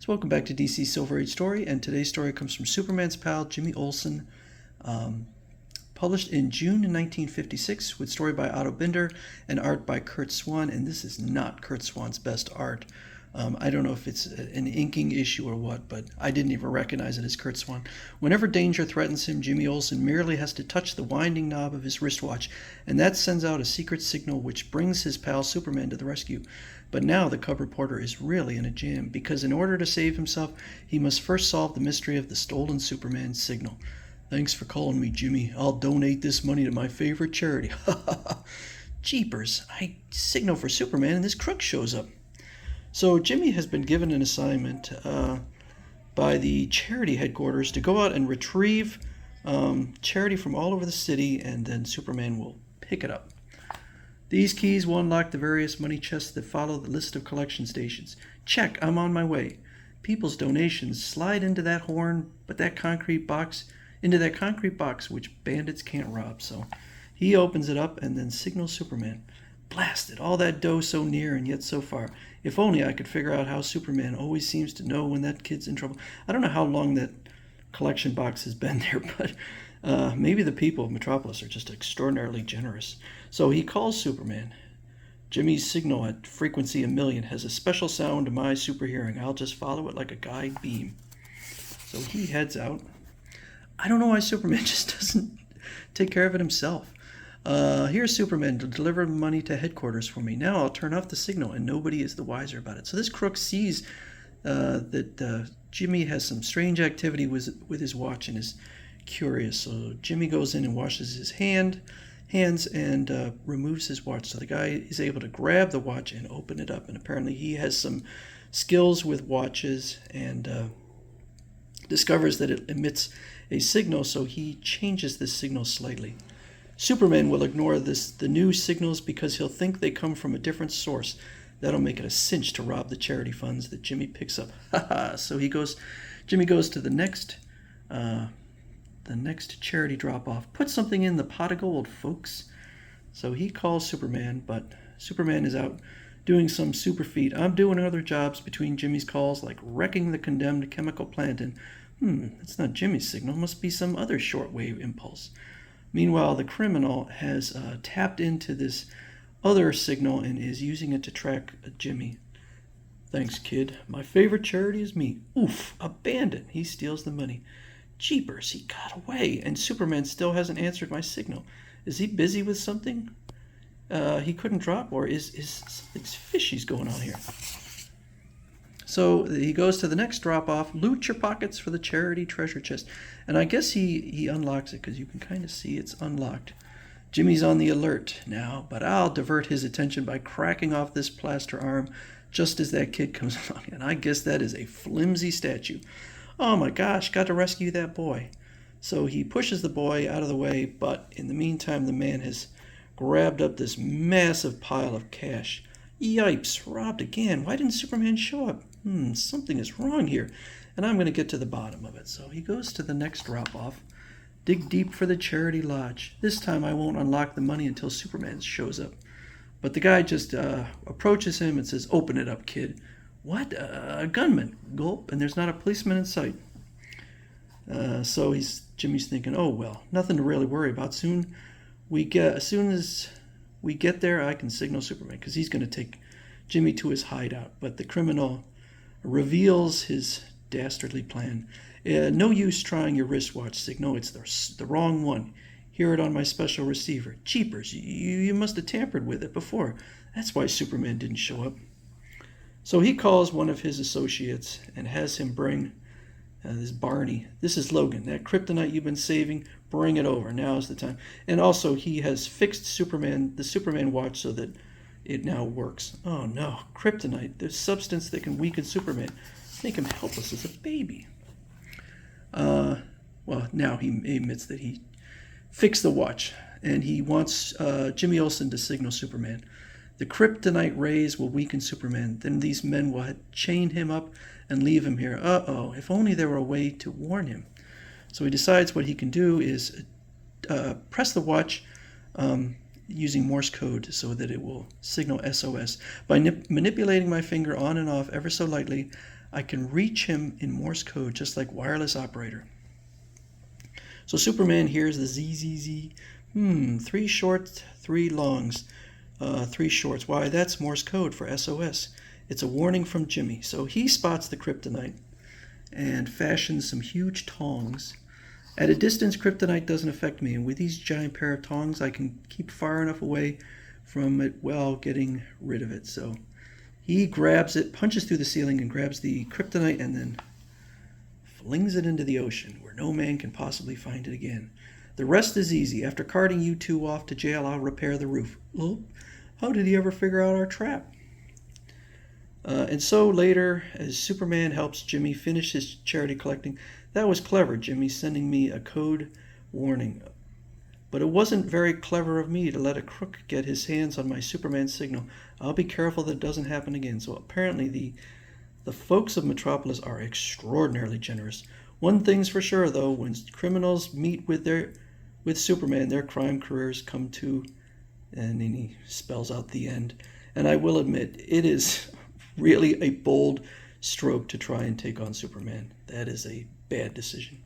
So welcome back to DC Silver Age Story, and today's story comes from Superman's pal Jimmy Olsen, published in June 1956, with story by Otto Binder and art by Kurt Swan. And this is not Kurt Swan's best art. I don't know if it's an inking issue or what, but I didn't even recognize it as Kurt Swan. Whenever danger threatens him, Jimmy Olsen merely has to touch the winding knob of his wristwatch, and that sends out a secret signal which brings his pal Superman to the rescue. But now the cub reporter is really in a jam, because in order to save himself, he must first solve the mystery of the stolen Superman signal. Thanks for calling me, Jimmy. I'll donate this money to my favorite charity. Ha ha ha. Jeepers, I signal for Superman and this crook shows up. So Jimmy has been given an assignment by the charity headquarters to go out and retrieve charity from all over the city, and then Superman will pick it up. These keys will unlock the various money chests that follow the list of collection stations. Check, I'm on my way. People's donations slide into that horn, but that concrete box which bandits can't rob. So he opens it up and then signals Superman. Blasted, all that dough so near and yet so far. If only I could figure out how Superman always seems to know when that kid's in trouble. I don't know how long that collection box has been there, but maybe the people of Metropolis are just extraordinarily generous. So he calls Superman. Jimmy's signal at frequency 1,000,000 has a special sound to my super hearing. I'll just follow it like a guide beam. So he heads out. I don't know why Superman just doesn't take care of it himself. Here's Superman to deliver money to headquarters for me. Now I'll turn off the signal, and nobody is the wiser about it. So this crook sees that Jimmy has some strange activity with his watch and is curious. So Jimmy goes in and washes his hands and removes his watch. So the guy is able to grab the watch and open it up. And apparently he has some skills with watches and discovers that it emits a signal, so he changes this signal slightly. Superman will ignore the new signals because he'll think they come from a different source. That'll make it a cinch to rob the charity funds that Jimmy picks up. So Jimmy goes to the next charity drop-off. Put something in the pot of gold, folks. So he calls Superman, but Superman is out doing some super feat. I'm doing other jobs between Jimmy's calls, like wrecking the condemned chemical plant, and that's not Jimmy's signal. Must be some other shortwave impulse. Meanwhile, the criminal has tapped into this other signal and is using it to track Jimmy. Thanks, kid. My favorite charity is me. Oof, a bandit. He steals the money. Jeepers, he got away, and Superman still hasn't answered my signal. Is he busy with something he couldn't drop, or is something fishy's going on here? So he goes to the next drop-off. Loot your pockets for the charity treasure chest. And I guess he unlocks it because you can kind of see it's unlocked. Jimmy's on the alert now, but I'll divert his attention by cracking off this plaster arm just as that kid comes along. And I guess that is a flimsy statue. Oh my gosh, got to rescue that boy. So he pushes the boy out of the way, but in the meantime, the man has grabbed up this massive pile of cash. Yipes, robbed again. Why didn't Superman show up? Something is wrong here, and I'm going to get to the bottom of it. So he goes to the next drop-off. Dig deep for the charity lodge. This time I won't unlock the money until Superman shows up. But the guy just approaches him and says, "Open it up, kid." What? A gunman. Gulp, and there's not a policeman in sight. So Jimmy's thinking, oh well, nothing to really worry about. As soon as we get there, I can signal Superman, because he's going to take Jimmy to his hideout. But the criminal reveals his dastardly plan. No use trying your wristwatch signal. It's the wrong one. Hear it on my special receiver. Jeepers, you must have tampered with it before. That's why Superman didn't show up. So he calls one of his associates and has him bring this Barney. This is Logan. That kryptonite you've been saving, bring it over. Now's the time. And also he has fixed the Superman watch so that it now works. Oh no, kryptonite, the substance that can weaken Superman, make him helpless as a baby. Well, now he admits that he fixed the watch, and he wants Jimmy Olsen to signal Superman. The kryptonite rays will weaken Superman. Then these men will chain him up and leave him here. Uh-oh, if only there were a way to warn him. So he decides what he can do is press the watch using Morse code so that it will signal SOS. By manipulating my finger on and off ever so lightly, I can reach him in Morse code just like wireless operator. So Superman hears the ZZZ. 3 shorts, 3 longs, 3 shorts. Why, that's Morse code for SOS. It's a warning from Jimmy. So he spots the kryptonite and fashions some huge tongs. At a distance, kryptonite doesn't affect me, and with these giant pair of tongs, I can keep far enough away from it while getting rid of it. So he grabs it, punches through the ceiling, and grabs the kryptonite, and then flings it into the ocean, where no man can possibly find it again. The rest is easy. After carting you two off to jail, I'll repair the roof. Oh, how did he ever figure out our trap? And so later, as Superman helps Jimmy finish his charity collecting, that was clever, Jimmy, sending me a code warning. But it wasn't very clever of me to let a crook get his hands on my Superman signal. I'll be careful that it doesn't happen again. So apparently the folks of Metropolis are extraordinarily generous. One thing's for sure, though, when criminals meet with Superman, their crime careers come to, and then he spells out the end. And I will admit, it is really a bold stroke to try and take on Superman. That is a bad decision.